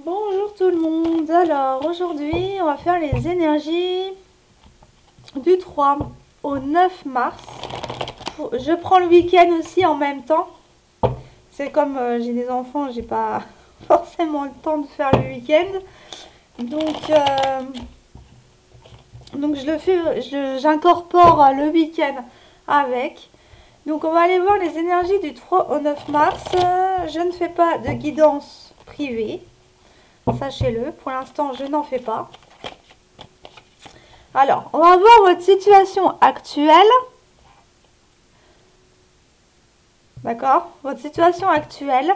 Bonjour tout le monde, alors aujourd'hui on va faire les énergies du 3 au 9 mars. Je prends le week-end aussi en même temps. C'est comme j'ai des enfants, j'ai pas forcément le temps de faire le week-end. Donc je le fais, j'incorpore le week-end avec. Donc on va aller voir les énergies du 3 au 9 mars. Je ne fais pas de guidance privée. Sachez-le, pour l'instant, je n'en fais pas. Alors, on va voir votre situation actuelle. D'accord? Votre situation actuelle.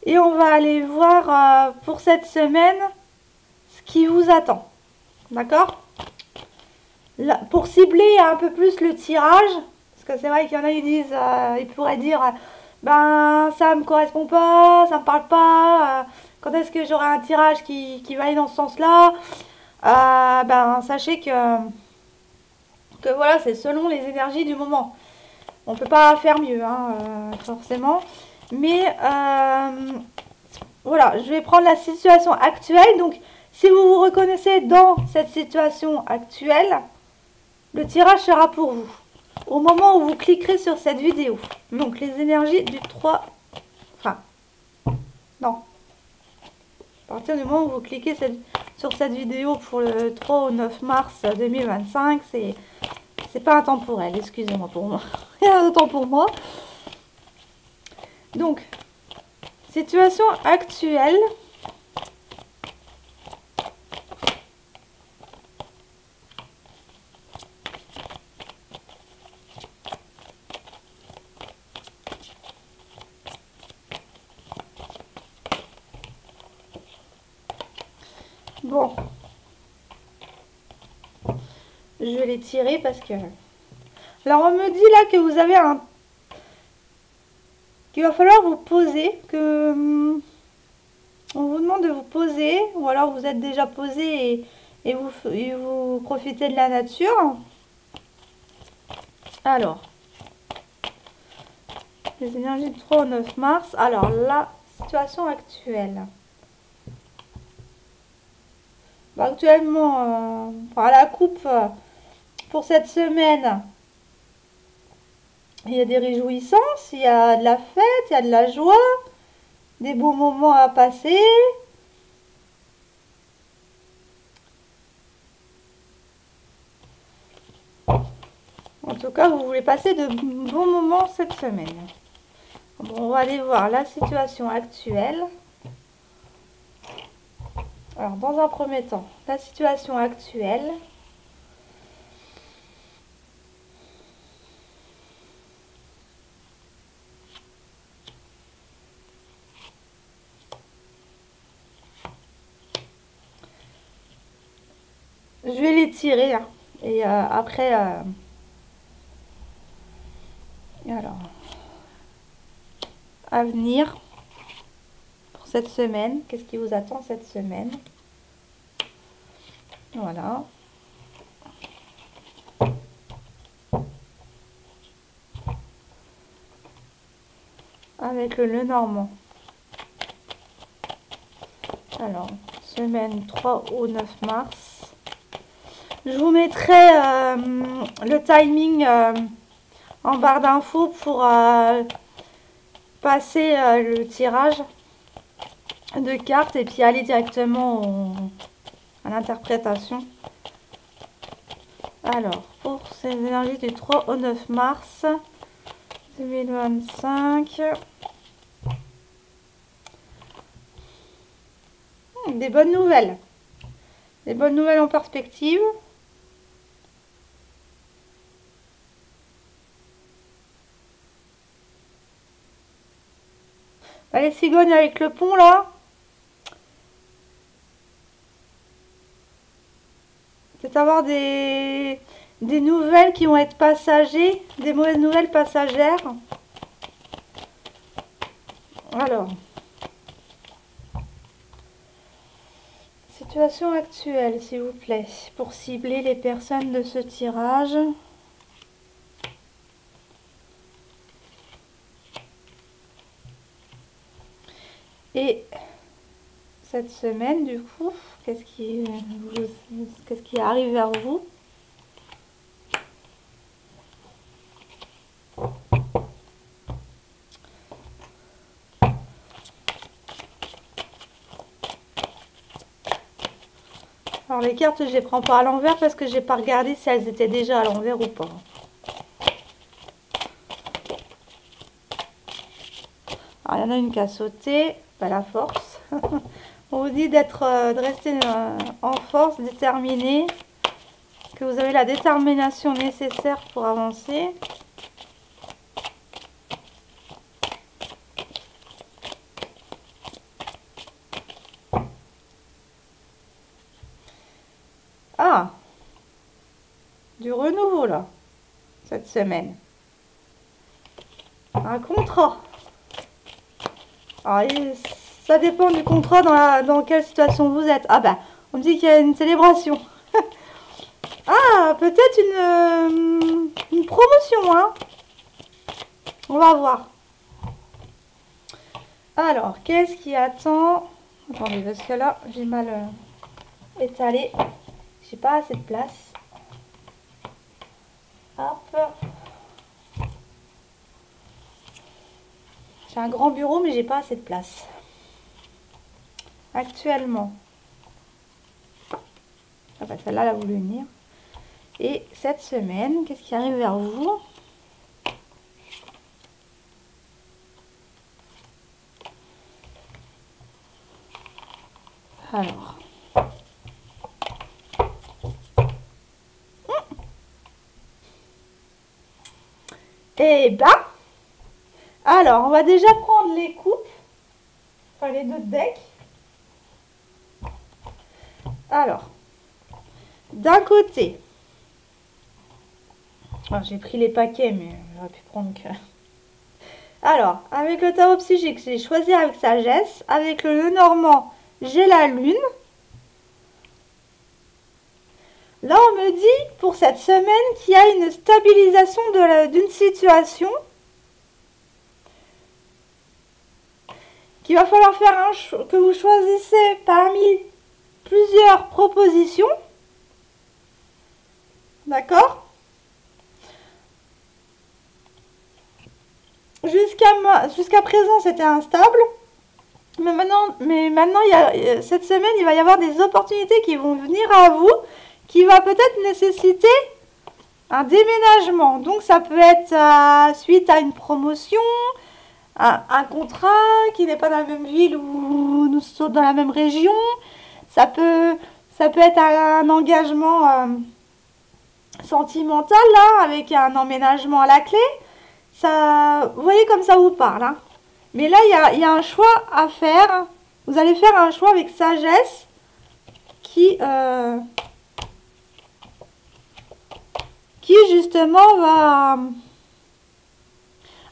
Et on va aller voir pour cette semaine ce qui vous attend. D'accord? Pour cibler un peu plus le tirage, parce que c'est vrai qu'il y en a qui disent, ils pourraient dire, ben ça me correspond pas, ça me parle pas, quand est-ce que j'aurai un tirage qui va aller dans ce sens-là? Ben sachez que voilà, c'est selon les énergies du moment. On peut pas faire mieux, hein, forcément. Mais voilà, je vais prendre la situation actuelle. Donc, si vous vous reconnaissez dans cette situation actuelle, le tirage sera pour vous. Au moment où vous cliquerez sur cette vidéo. Donc, les énergies du 3... Enfin, non. À partir du moment où vous cliquez sur cette vidéo pour le 3 au 9 mars 2025, c'est pas intemporel, excusez-moi pour moi. Il y a un temps pour moi. Donc, situation actuelle. Bon. Je vais les tirer parce que... Alors, on me dit là que vous avez qu'il va falloir vous poser, que... On vous demande de vous poser, ou alors vous êtes déjà posé et vous profitez de la nature. Alors, les énergies du 3 au 9 mars. Alors, la situation actuelle. Bah, actuellement, à la coupe, pour cette semaine, il y a des réjouissances, il y a de la fête, il y a de la joie, des beaux moments à passer. En tout cas, vous voulez passer de bons moments cette semaine. Bon, on va aller voir la situation actuelle. Alors, dans un premier temps, la situation actuelle. Je vais les tirer. Hein. Et après... alors, à venir pour cette semaine. Qu'est-ce qui vous attend cette semaine? Voilà. Avec le Normand. Alors, semaine 3 au 9 mars. Je vous mettrai le timing en barre d'infos pour passer le tirage de cartes et puis aller directement à l'interprétation. Alors, pour ces énergies du 3 au 9 mars 2025. Des bonnes nouvelles. Des bonnes nouvelles en perspective. Les cigognes avec le pont là. Peut-être avoir des nouvelles qui vont être passagères, des mauvaises nouvelles passagères. Alors, situation actuelle, s'il vous plaît, pour cibler les personnes de ce tirage. Et cette semaine, du coup, qu'est-ce qui arrive vers vous? Alors les cartes, je les prends pas à l'envers parce que j'ai pas regardé si elles étaient déjà à l'envers ou pas. Alors il y en a une qui a sauté, pas la force. On vous dit de rester en force, déterminé, que vous avez la détermination nécessaire pour avancer. Ah, du renouveau là, cette semaine. Un contrat. Alors, ça dépend du contrat dans quelle situation vous êtes. Ah ben, on me dit qu'il y a une célébration. Ah, peut-être une promotion, hein. On va voir. Alors, qu'est-ce qui attend? Attendez, parce que là, j'ai mal étalé. J'ai pas assez de place. Hop. J'ai un grand bureau, mais j'ai pas assez de place. Actuellement. Ah bah celle-là, elle a voulu venir. Et cette semaine, qu'est-ce qui arrive vers vous? Alors. Eh ben. Alors, on va déjà prendre les coupes. Enfin, les deux decks. Alors. D'un côté. J'ai pris les paquets, mais j'aurais pu prendre que... Alors, avec le tarot psychique, j'ai choisi avec sagesse. Avec le Lenormand, j'ai la lune. Là, on me dit, pour cette semaine, qu'il y a une stabilisation d'une situation. Qu'il va falloir faire que vous choisissez parmi plusieurs propositions. D'accord? Jusqu'à présent, c'était instable. Mais maintenant cette semaine, il va y avoir des opportunités qui vont venir à vous, qui va peut-être nécessiter un déménagement. Donc, ça peut être suite à une promotion, un contrat qui n'est pas dans la même ville ou nous sommes dans la même région. Ça peut être un engagement sentimental, là, avec un emménagement à la clé. Ça, vous voyez comme ça vous parle. Hein. Mais là, il y a un choix à faire. Vous allez faire un choix avec sagesse qui justement va...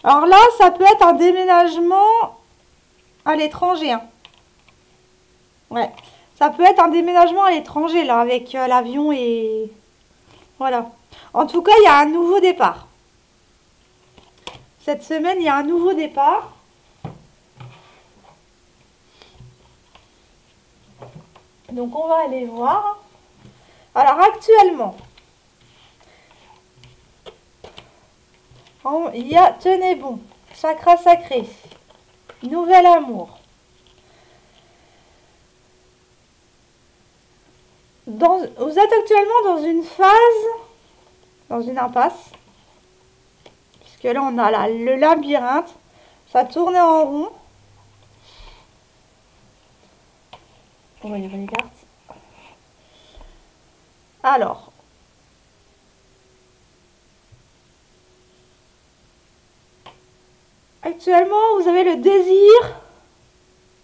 Alors là, ça peut être un déménagement à l'étranger. Hein. Ouais. Ça peut être un déménagement à l'étranger, là, avec l'avion et... Voilà. En tout cas, il y a un nouveau départ. Cette semaine, il y a un nouveau départ. Donc, on va aller voir. Alors, actuellement, il y a, tenez bon, chakra sacré, nouvel amour. Vous êtes actuellement dans une phase, dans une impasse. Puisque là, on a le labyrinthe. Ça tourne en rond. On va lire les cartes. Alors. Actuellement, vous avez le désir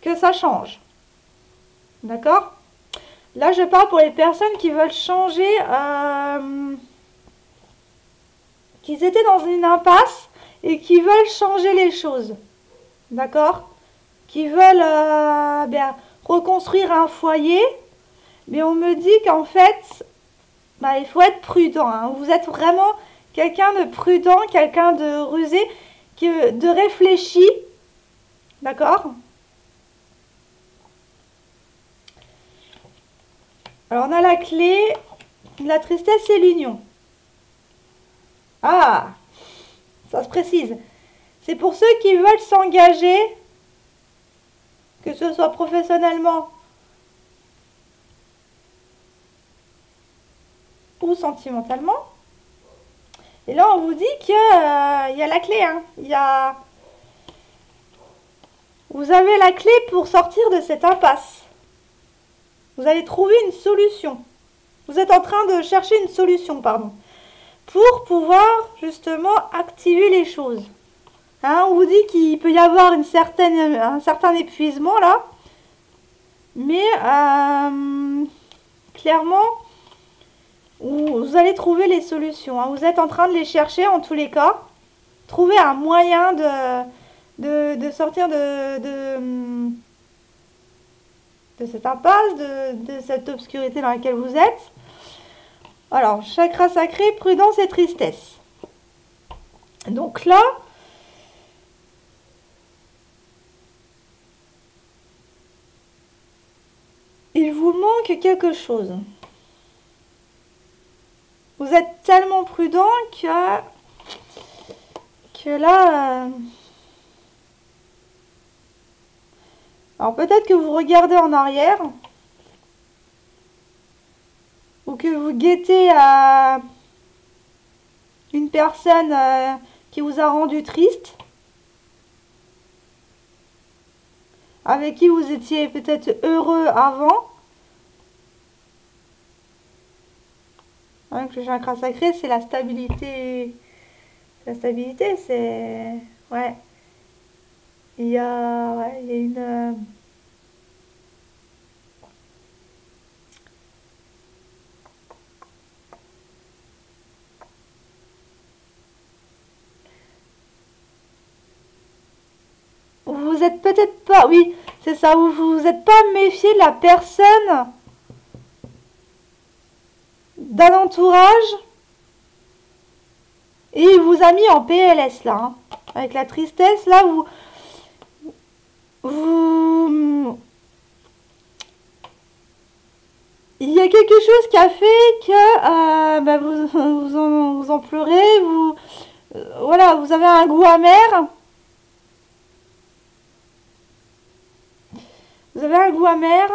que ça change. D'accord? Là, je parle pour les personnes qui veulent changer, qui étaient dans une impasse et qui veulent changer les choses. D'accord? Qui veulent reconstruire un foyer. Mais on me dit qu'en fait, il faut être prudent. Hein. Vous êtes vraiment quelqu'un de prudent, quelqu'un de rusé, de réfléchi. D'accord? Alors, on a la clé, la tristesse et l'union. Ah, ça se précise. C'est pour ceux qui veulent s'engager, que ce soit professionnellement ou sentimentalement. Et là, on vous dit qu'il y a la clé. Hein. Vous avez la clé pour sortir de cette impasse. Vous allez trouver une solution. Vous êtes en train de chercher une solution, pardon, pour pouvoir justement activer les choses. Hein, on vous dit qu'il peut y avoir un certain épuisement là, mais clairement, vous allez trouver les solutions. Hein. Vous êtes en train de les chercher en tous les cas. Trouver un moyen de sortir de cette impasse, de cette obscurité dans laquelle vous êtes. Alors, chakra sacré, prudence et tristesse. Donc là, il vous manque quelque chose. Vous êtes tellement prudent que là... Alors peut-être que vous regardez en arrière ou que vous guettez à une personne qui vous a rendu triste, avec qui vous étiez peut-être heureux avant. Avec le chakra sacré, c'est la stabilité. La stabilité, c'est... Ouais. Il y a une... Vous êtes peut-être pas... Oui, c'est ça. Vous vous êtes pas méfié de la personne d'un entourage et il vous a mis en PLS là. Hein. Avec la tristesse, là, il y a quelque chose qui a fait que bah, vous en pleurez, voilà, vous avez un goût amer. Vous avez un goût amer.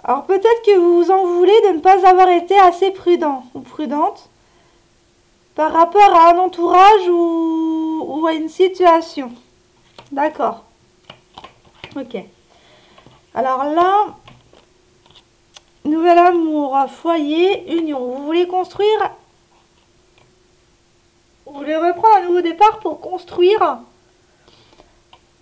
Alors peut-être que vous vous en voulez de ne pas avoir été assez prudent ou prudente par rapport à un entourage ou à une situation. D'accord. Ok. Alors là, nouvel amour, foyer, union. Vous voulez construire, vous voulez reprendre un nouveau départ pour construire,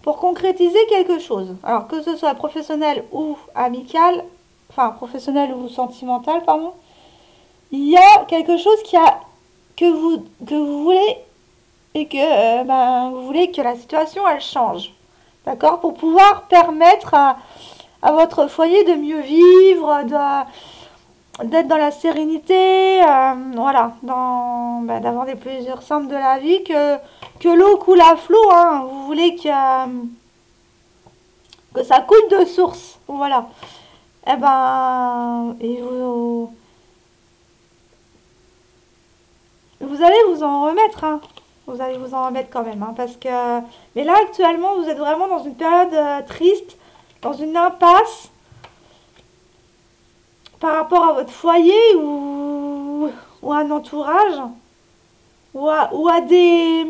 pour concrétiser quelque chose. Alors que ce soit professionnel ou amical, enfin professionnel ou sentimental, pardon, il y a quelque chose que vous voulez et que vous voulez que la situation elle change. D'accord? Pour pouvoir permettre à votre foyer de mieux vivre, d'être dans la sérénité, voilà, d'avoir des plaisirs simples de la vie, que l'eau coule à flot, hein. Vous voulez que ça coule de source, voilà. Eh ben, et vous allez vous en remettre, hein. Vous allez vous en remettre quand même, hein, parce que... Mais là, actuellement, vous êtes vraiment dans une période triste, dans une impasse par rapport à votre foyer ou à un entourage ou à des...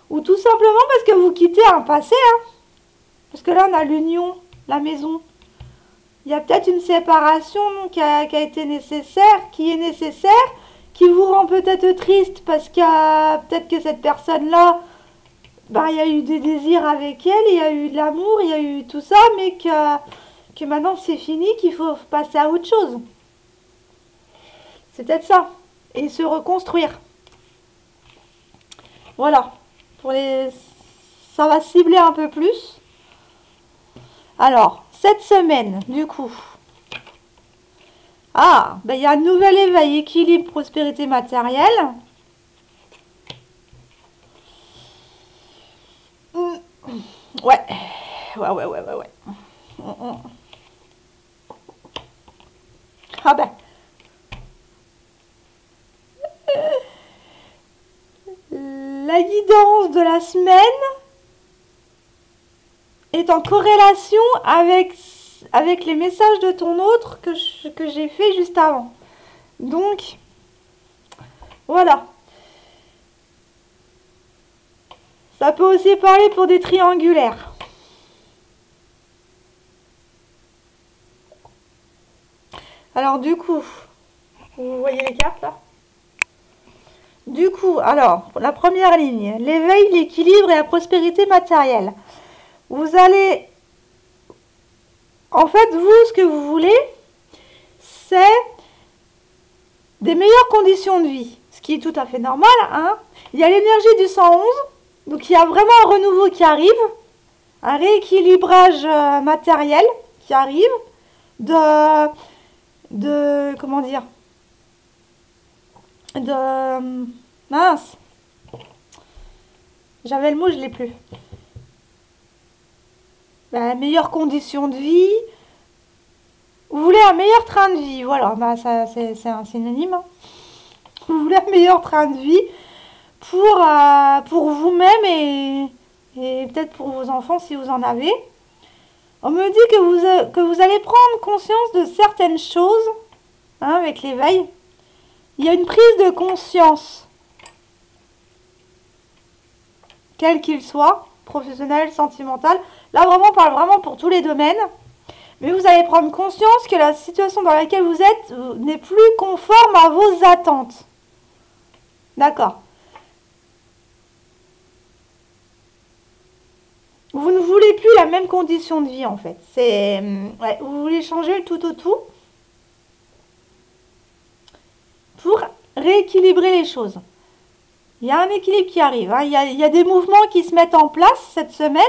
Ou tout simplement parce que vous quittez un passé, hein. Parce que là, on a l'union, la maison. Il y a peut-être une séparation qui a été nécessaire, qui est nécessaire, qui vous rend peut-être triste parce que peut-être que cette personne-là, il y a eu des désirs avec elle, il y a eu de l'amour, il y a eu tout ça, mais que maintenant c'est fini, qu'il faut passer à autre chose. C'est peut-être ça. Et se reconstruire. Voilà. Ça va cibler un peu plus. Alors, cette semaine, du coup. Il y a un nouvel éveil, équilibre, prospérité matérielle. Ouais. Ouais. Ah ben. La guidance de la semaine est en corrélation avec les messages de ton autre que j'ai fait juste avant. Donc, voilà. Ça peut aussi parler pour des triangulaires. Alors du coup, vous voyez les cartes là? Du coup, alors, la première ligne, l'éveil, l'équilibre et la prospérité matérielle. Vous allez... En fait, vous, ce que vous voulez, c'est des meilleures conditions de vie. Ce qui est tout à fait normal, hein. Il y a l'énergie du 111, donc il y a vraiment un renouveau qui arrive, un rééquilibrage matériel qui arrive, comment dire, mince, j'avais le mot, je l'ai plus. Ben, meilleures conditions de vie. Vous voulez un meilleur train de vie, voilà, ben, ça c'est un synonyme. Hein. Vous voulez un meilleur train de vie pour vous-même et peut-être pour vos enfants si vous en avez. On me dit que vous allez prendre conscience de certaines choses, hein, avec l'éveil. Il y a une prise de conscience, quel qu'il soit, professionnel, sentimental. Là, vraiment, on parle vraiment pour tous les domaines. Mais vous allez prendre conscience que la situation dans laquelle vous êtes n'est plus conforme à vos attentes. D'accord. Vous ne voulez plus la même condition de vie, en fait. Ouais, vous voulez changer le tout au tout pour rééquilibrer les choses. Il y a un équilibre qui arrive. Hein. Il y a des mouvements qui se mettent en place cette semaine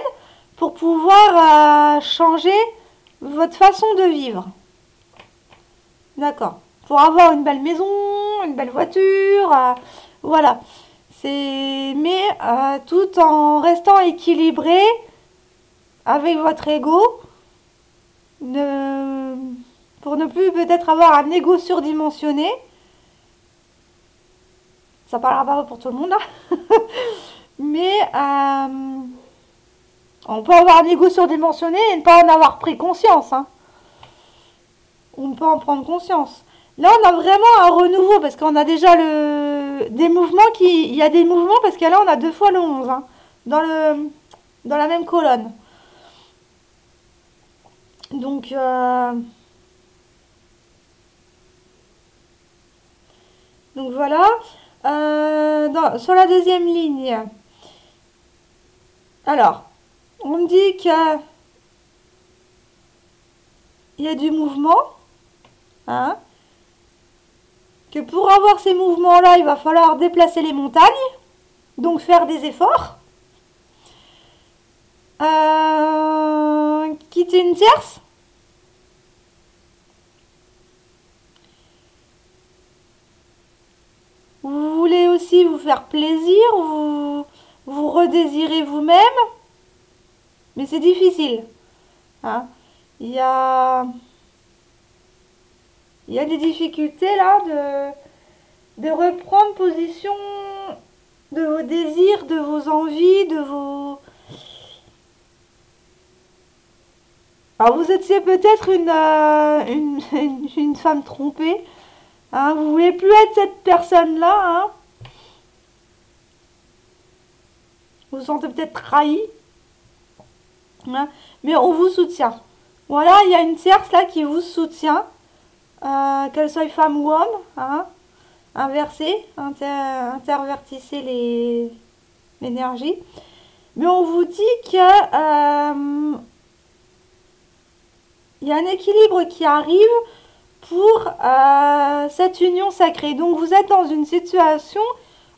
pour pouvoir changer votre façon de vivre. D'accord. Pour avoir une belle maison, une belle voiture, voilà. Mais tout en restant équilibré avec votre ego, pour ne plus peut-être avoir un ego surdimensionné. Ça parlera pas pour tout le monde là. Mais on peut avoir un ego surdimensionné et ne pas en avoir pris conscience. Hein. On peut en prendre conscience. Là, on a vraiment un renouveau parce qu'on a déjà des mouvements il y a des mouvements parce que là, on a 2 fois le 11 hein, dans la même colonne. Donc, voilà. Sur la deuxième ligne. Alors, on me dit qu'il y a du mouvement. Hein, que pour avoir ces mouvements-là, il va falloir déplacer les montagnes. Donc faire des efforts. Quitter une tierce. Vous voulez aussi vous faire plaisir, vous redésirez vous-même, mais c'est difficile. Hein. Il y a des difficultés là de reprendre position de vos désirs, de vos envies, de vos... Alors vous étiez peut-être une femme trompée. Hein, vous voulez plus être cette personne-là. Hein. Vous vous sentez peut-être trahi. Hein, mais on vous soutient. Voilà, il y a une tierce là qui vous soutient. Qu'elle soit femme ou homme. Hein, inversez, intervertissez l'énergie. Mais on vous dit que il y a un équilibre qui arrive pour cette union sacrée. Donc vous êtes dans une situation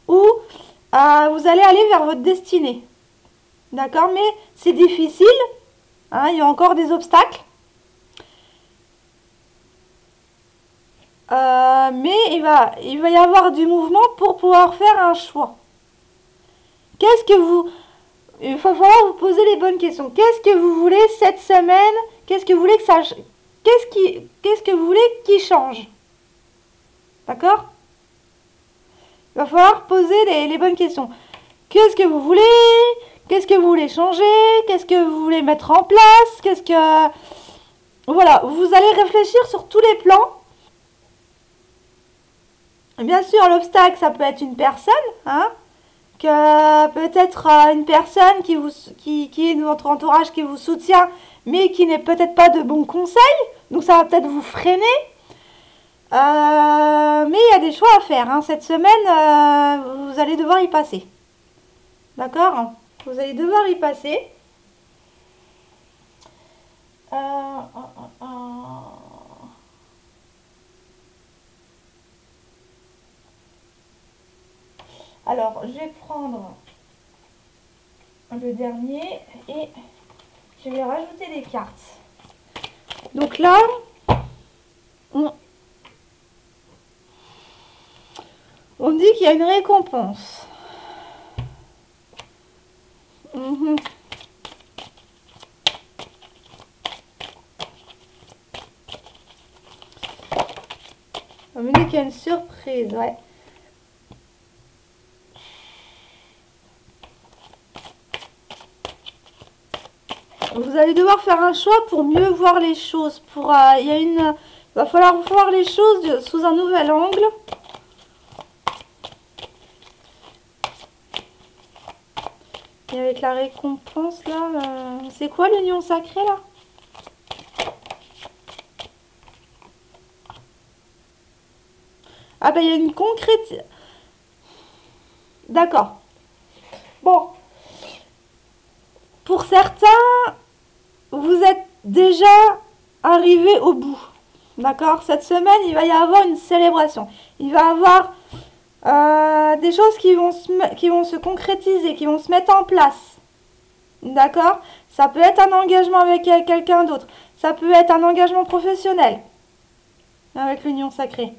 où vous allez aller vers votre destinée. D'accord? Mais c'est difficile. Hein, il y a encore des obstacles. Mais il va y avoir du mouvement pour pouvoir faire un choix. il va falloir vous poser les bonnes questions. Qu'est-ce que vous voulez cette semaine? Qu'est-ce que vous voulez que ça... Qu'est-ce que vous voulez qui change? D'accord? Il va falloir poser les bonnes questions. Qu'est-ce que vous voulez? Qu'est-ce que vous voulez changer? Qu'est-ce que vous voulez mettre en place? Qu'est-ce que... Voilà, vous allez réfléchir sur tous les plans. Bien sûr, l'obstacle, ça peut être une personne, hein, que peut-être une personne qui est de votre entourage, qui vous soutient, mais qui n'est peut-être pas de bons conseils. Donc ça va peut-être vous freiner. Mais il y a des choix à faire, hein. Cette semaine, vous allez devoir y passer. D'accord? Vous allez devoir y passer. Alors, je vais prendre le dernier et je vais rajouter des cartes. Donc là, on dit qu'il y a une récompense. On me dit qu'il y a une surprise, ouais. Vous allez devoir faire un choix pour mieux voir les choses. Il va falloir voir les choses sous un nouvel angle. Et avec la récompense là, c'est quoi l'union sacrée là? Ah ben il y a une concrète. D'accord. Bon. Pour certains, vous êtes déjà arrivé au bout. D'accord? Cette semaine, il va y avoir une célébration. Il va y avoir des choses qui vont se concrétiser, qui vont se mettre en place. D'accord? Ça peut être un engagement avec quelqu'un d'autre. Ça peut être un engagement professionnel avec l'union sacrée.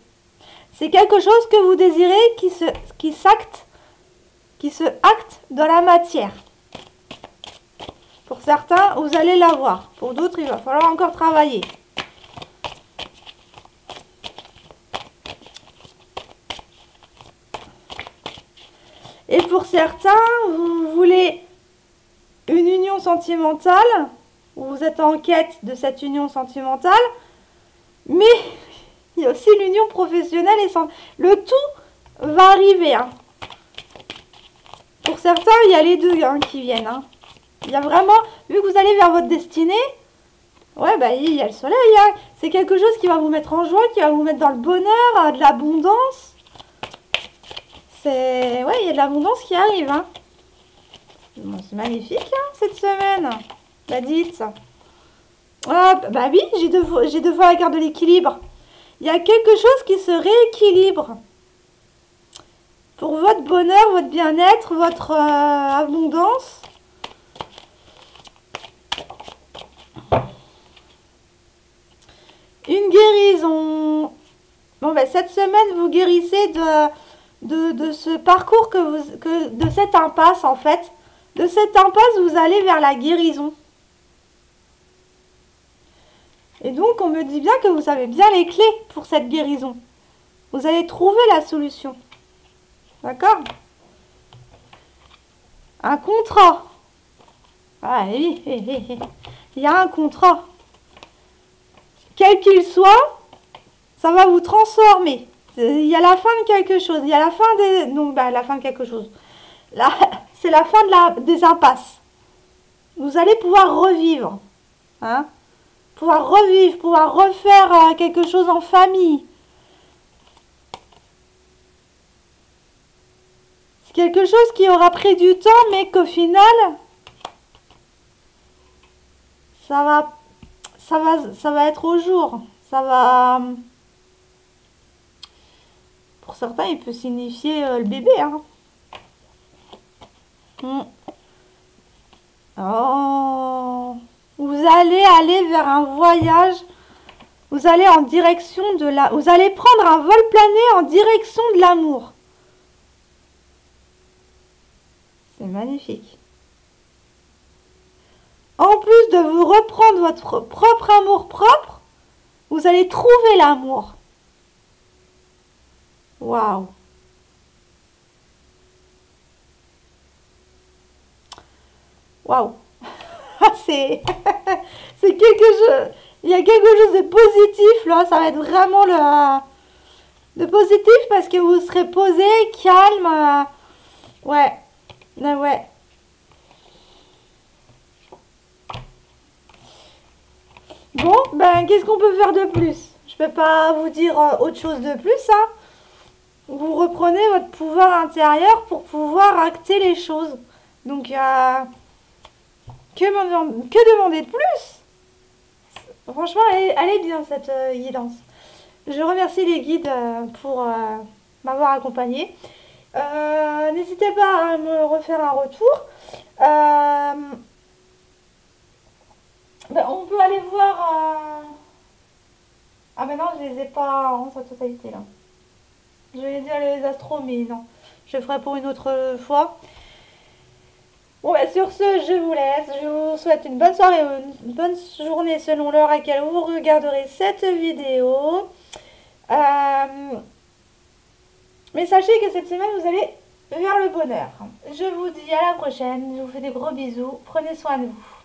C'est quelque chose que vous désirez qui se acte dans la matière. Pour certains, vous allez l'avoir. Pour d'autres, il va falloir encore travailler. Et pour certains, vous voulez une union sentimentale, ou vous êtes en quête de cette union sentimentale, mais il y a aussi l'union professionnelle et le tout va arriver. Hein. Pour certains, il y a les deux qui viennent. Hein. Il y a vraiment, vu que vous allez vers votre destinée, ouais, bah, il y a le soleil. Hein. C'est quelque chose qui va vous mettre en joie, qui va vous mettre dans le bonheur, de l'abondance. Ouais, il y a de l'abondance qui arrive. Hein. Bon, c'est magnifique hein, cette semaine. La dite. Ah, bah oui, j'ai deux fois la carte de l'équilibre. Il y a quelque chose qui se rééquilibre. Pour votre bonheur, votre bien-être, votre abondance. Une guérison. Bon, ben, cette semaine, vous guérissez de ce parcours, de cette impasse, en fait. De cette impasse, vous allez vers la guérison. Et donc, on me dit bien que vous avez bien les clés pour cette guérison. Vous allez trouver la solution. D'accord? Un contrat. Ah oui, il y a un contrat. Quel qu'il soit, ça va vous transformer. Il y a la fin de quelque chose. Il y a la fin des... Donc, bah, la fin de quelque chose. Là, c'est la fin des impasses. Vous allez pouvoir revivre. Hein? Pouvoir revivre, pouvoir refaire quelque chose en famille. C'est quelque chose qui aura pris du temps, mais qu'au final, ça va être au jour. Ça va... Pour certains, il peut signifier le bébé. Hein. Oh, vous allez aller vers un voyage. Vous allez en direction de la... Vous allez prendre un vol plané en direction de l'amour. C'est magnifique. en plus de vous reprendre votre propre amour propre, vous allez trouver l'amour. Waouh. Waouh. C'est c'est quelque chose. Il y a quelque chose de positif là. Ça va être vraiment de positif parce que vous serez posé, calme. Ouais. Ouais. Bon, ben qu'est-ce qu'on peut faire de plus? Je peux pas vous dire autre chose de plus, hein. Vous reprenez votre pouvoir intérieur pour pouvoir acter les choses. Donc, que demander de plus? Franchement, elle est bien cette guidance. Je remercie les guides pour m'avoir accompagné. N'hésitez pas à me refaire un retour. Ben, on peut aller voir. Ah, mais non, je les ai pas en sa totalité là. Je vais dire les astros, mais non. Je le ferai pour une autre fois. Bon, bah, sur ce, je vous laisse. Je vous souhaite une bonne soirée ou une bonne journée selon l'heure à laquelle vous regarderez cette vidéo. Mais sachez que cette semaine, vous allez vers le bonheur. Je vous dis à la prochaine. Je vous fais des gros bisous. Prenez soin de vous.